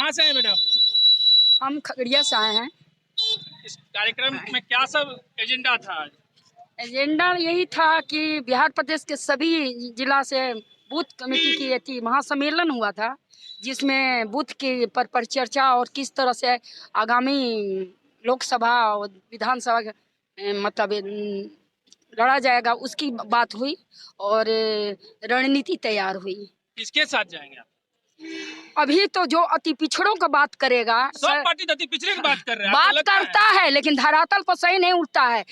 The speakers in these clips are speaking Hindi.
कहाँ से हैं मैडम? हम खगड़िया से आए हैं। इस कार्यक्रम में क्या सब एजेंडा था आज? एजेंडा यही था कि बिहार प्रदेश के सभी जिला से बूथ कमेटी की ये थी महासम्मेलन हुआ था, जिसमें बूथ के पर परिचर्चा और किस तरह से आगामी लोकसभा और विधानसभा मतलब लड़ा जाएगा उसकी बात हुई और रणनीति तैयार हुई। किसके साथ जाएंगे आप? अभी तो जो अति पिछड़ों का बात करेगा, सब पार्टी अति पिछड़े की बात कर रहे हैं, बात आपको लगता करता है लेकिन धरातल पर सही नहीं उठता है।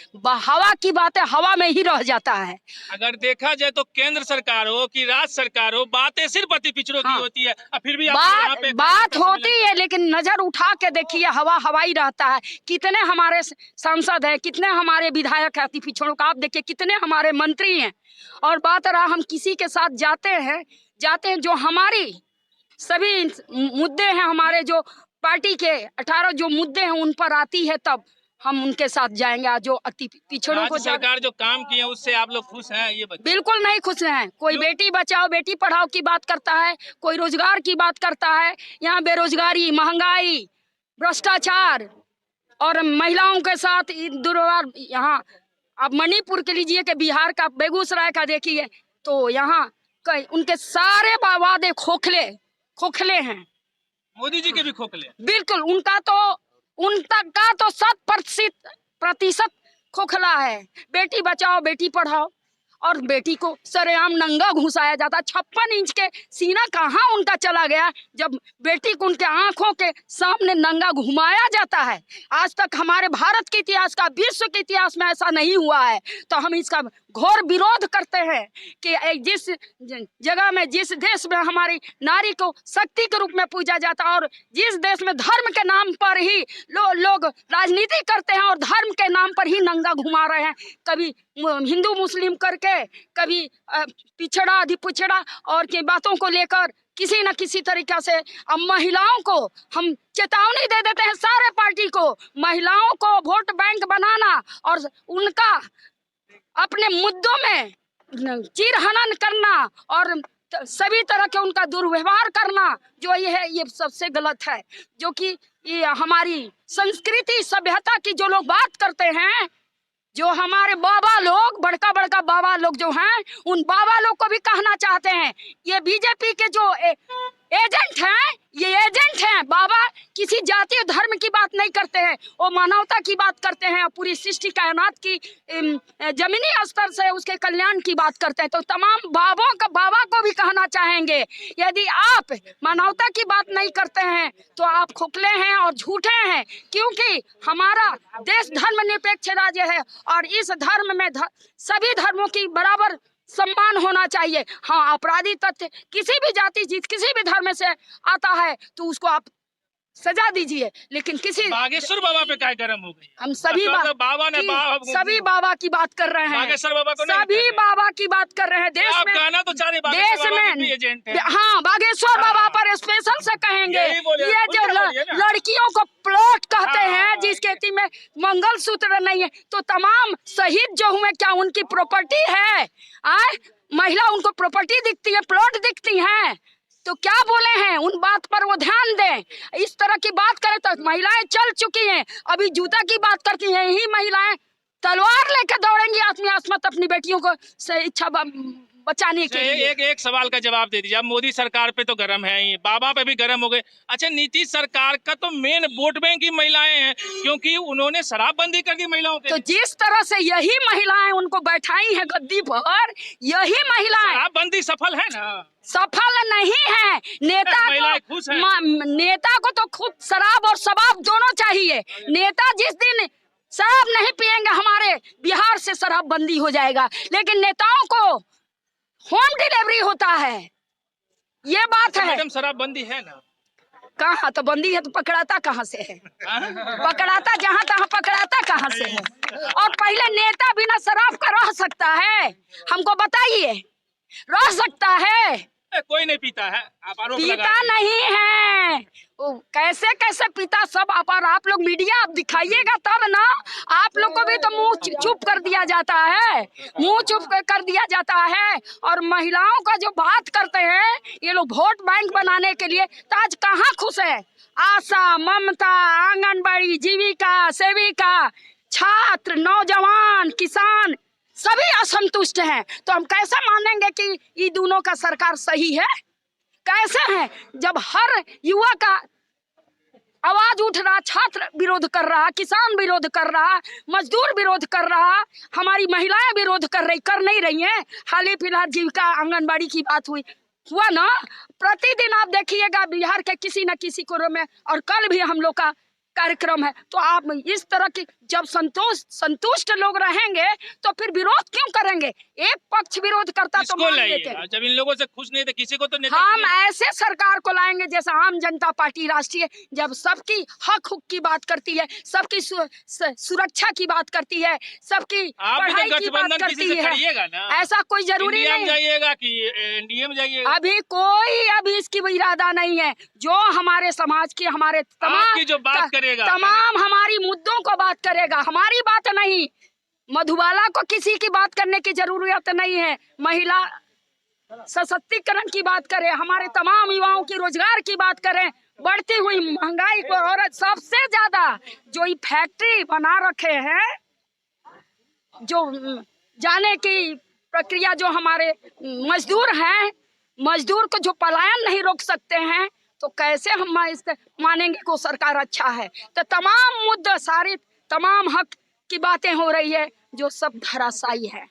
हवा की बातें हवा में ही रह जाता है। अगर देखा जाए तो केंद्र सरकार हो कि राज्य सरकार हो, बातें सिर्फ अति पिछड़ों की होती है, और फिर भी आप यहाँ पे बात होती है लेकिन नजर उठा के देखिए, हवा हवाई रहता है। कितने हमारे सांसद हैं, कितने हमारे विधायक हैं अति पिछड़ों का, आप देखिए कितने हमारे मंत्री हैं। और बात रहा हम किसी के साथ जाते हैं जो हमारी सभी मुद्दे हैं, हमारे जो पार्टी के 18 जो मुद्दे हैं उन पर आती है, तब हम उनके साथ जाएंगे। जो अति पिछड़ों को सरकार जो काम किए हैं उससे आप लोग खुश हैं? ये बिल्कुल नहीं खुश हैं। कोई बेटी बचाओ बेटी पढ़ाओ की बात करता है, कोई रोजगार की बात करता है। यहाँ बेरोजगारी, महंगाई, भ्रष्टाचार और महिलाओं के साथ दुर्व्यवहार। यहाँ अब मणिपुर के लीजिए कि बिहार का, बेगूसराय का देखिए, तो यहाँ उनके सारे वादे खोखले हैं। मोदी जी के भी खोखले? बिल्कुल, उनका तो 100% खोखला है। बेटी बचाओ बेटी पढ़ाओ और बेटी को सरेआम नंगा घुसाया जाता। 56 इंच के सीना कहाँ उनका चला गया जब बेटी को उनके आंखों के सामने नंगा घुमाया जाता है। आज तक हमारे भारत के इतिहास का, विश्व के इतिहास में ऐसा नहीं हुआ है। तो हम इसका घोर विरोध करते हैं कि जिस जगह में, जिस देश में हमारी नारी को शक्ति के रूप में पूजा जाता है और जिस देश में धर्म के नाम पर ही लोग राजनीति करते हैं और धर्म के नाम पर ही नंगा घुमा रहे हैं, कभी हिंदू मुस्लिम करके, कभी पिछड़ा अधि पिछड़ा और की बातों को लेकर किसी न किसी तरीका से। अब महिलाओं को हम चेतावनी दे देते हैं, सारे पार्टी को, महिलाओं को वोट बैंक बनाना और उनका अपने मुद्दों में चीरहनन करना और सभी तरह के उनका दुर्व्यवहार करना, जो ये है ये सबसे गलत है। जो कि ये हमारी संस्कृति सभ्यता की जो लोग बात करते हैं, जो हमारे बाबा लोग, बड़का बाबा लोग जो हैं, उन बाबा लोग को भी कहना चाहते हैं, ये बीजेपी के जो एजेंट हैं, ये एजेंट हैं। बाबा किसी जातीय धर्म की बात नहीं करते हैं, वो मानवता की बात करते हैं, पूरी सृष्टि कायनात की जमीनी स्तर से उसके कल्याण की बात करते हैं। तो तमाम बाबा को भी कहना चाहेंगे, यदि आप मानवता की बात नहीं करते हैं तो आप खोखले हैं और झूठे हैं, क्योंकि हमारा देश धर्मनिरपेक्ष राज्य है और इस धर्म में सभी धर्मों की बराबर सम्मान होना चाहिए। हाँ, अपराधी तथ्य किसी भी जाति किसी भी धर्म से आता है तो उसको आप सजा दीजिए, लेकिन किसी बागेश्वर बाबा पे क्या गरम हो गई? हम सभी सभी बाबा की बात कर रहे हैं, बागेश्वर बाबा को सभी बाबा की बात कर रहे हैं। देश में कहना तो चाह रहे देश में हाँ, बागेश्वर बाबा पर स्पेशल से कहेंगे। ये जो लड़कियों को प्लॉट कहते हैं, जिसके में मंगलसूत्र नहीं है, तो तमाम शहीद जो हुए क्या उनकी प्रॉपर्टी है? महिला उनको प्रॉपर्टी दिखती है, प्लॉट दिखती है, तो क्या बोले हैं? उन बात पर वो ध्यान दें। इस तरह की बात करें तो महिलाएं चल चुकी हैं, अभी जूता की बात करती हैं। यही महिलाएं तलवार लेकर दौड़ेंगी आत्महत्या अपनी बेटियों को से इच्छा बचाने के लिए। एक सवाल का जवाब दे दीजिए। अब मोदी सरकार पे तो गरम है ही, बाबा पे भी गरम हो गए। अच्छा, नीतीश सरकार का तो मेन वोट बैंक ही महिलाएं हैं, क्योंकि उन्होंने शराबबंदी कर दी महिलाओं के। तो जिस तरह से यही महिलाएं उनको बैठाई है गद्दी पर, यही महिलाएं, शराबबंदी सफल है ना? सफल नहीं है। नेता को तो खुद शराब और शबाब दोनों चाहिए। नेता जिस दिन शराब नहीं पिएंगे, हमारे बिहार से शराबबंदी हो जाएगा, लेकिन नेताओं को होम डिलीवरी होता है, ये बात है। मैडम, शराबबंदी है ना? कहाँ तो बंदी है, तो पकड़ाता कहाँ से है? पकड़ाता जहाँ तहाँ पकड़ाता कहाँ से है? और पहले नेता बिना शराब का रह सकता है? हमको बताइए, रह सकता है? कोई नहीं पीता है, आप आरोप लगा पीता रहे हैं। नहीं है वो, कैसे कैसे पीता सब आप लोग मीडिया आप दिखाइएगा तब ना। आप लोग को भी तो मुंह चुप कर दिया जाता है, मुंह चुप कर दिया जाता है। और महिलाओं का जो बात करते हैं ये लोग वोट बैंक बनाने के लिए, तो आज कहाँ खुश है? आशा, ममता, आंगनबाड़ी, जीविका, सेविका, छात्र, नौजवान, किसान सभी असंतुष्ट हैं। तो हम कैसे मानेंगे कि ये दोनों का सरकार सही है? कैसे है जब हर युवा का आवाज उठ रहा, छात्र विरोध कर रहा, किसान विरोध कर रहा, मजदूर विरोध कर रहा, हमारी महिलाएं विरोध कर नहीं रही हैं। हाल ही फिलहाल जीविका आंगनबाड़ी की बात हुआ ना। प्रतिदिन आप देखिएगा बिहार के किसी न किसी कोने में, और कल भी हम लोग का कार्यक्रम है। तो आप इस तरह की जब संतुष्ट लोग रहेंगे तो फिर विरोध क्यों करेंगे? एक पक्ष विरोध करता तो किसको मान लेते। लाइएगा? जब इन लोगों से खुश नहीं थे किसी को तो नेता हम चुनिए। ऐसे सरकार को लाएंगे जैसे आम जनता पार्टी राष्ट्रीय, जब सबकी हक हुक की बात करती है, सबकी सुरक्षा की बात करती है, सबकी आप भी पढ़ाई तो की बात गठबंधन किसी करती से है। करिएगा ना। ऐसा कोई जरूरी इंडिया में नहीं। जाइएगा कि एनडीए में जाइएगा? अभी इसकी इरादा नहीं है। जो हमारे समाज की, हमारे आपकी जो बात करेगा, तमाम हमारी मुद्दों को बात करेगा, हमारी बात नहीं। मधुबाला को किसी की बात करने की जरूरत नहीं है। महिला सशक्तिकरण की बात करें, हमारे तमाम युवाओं की रोजगार की बात करें, बढ़ती हुई महंगाई को, और सबसे ज्यादा जो ये फैक्ट्री बना रखे हैं, जो जाने की प्रक्रिया, जो हमारे मजदूर हैं, मजदूर को जो पलायन नहीं रोक सकते हैं, तो कैसे हम मानेंगे को सरकार अच्छा है? तो तमाम मुद्दे, सारी तमाम हक की बातें हो रही है जो सब धराशायी है।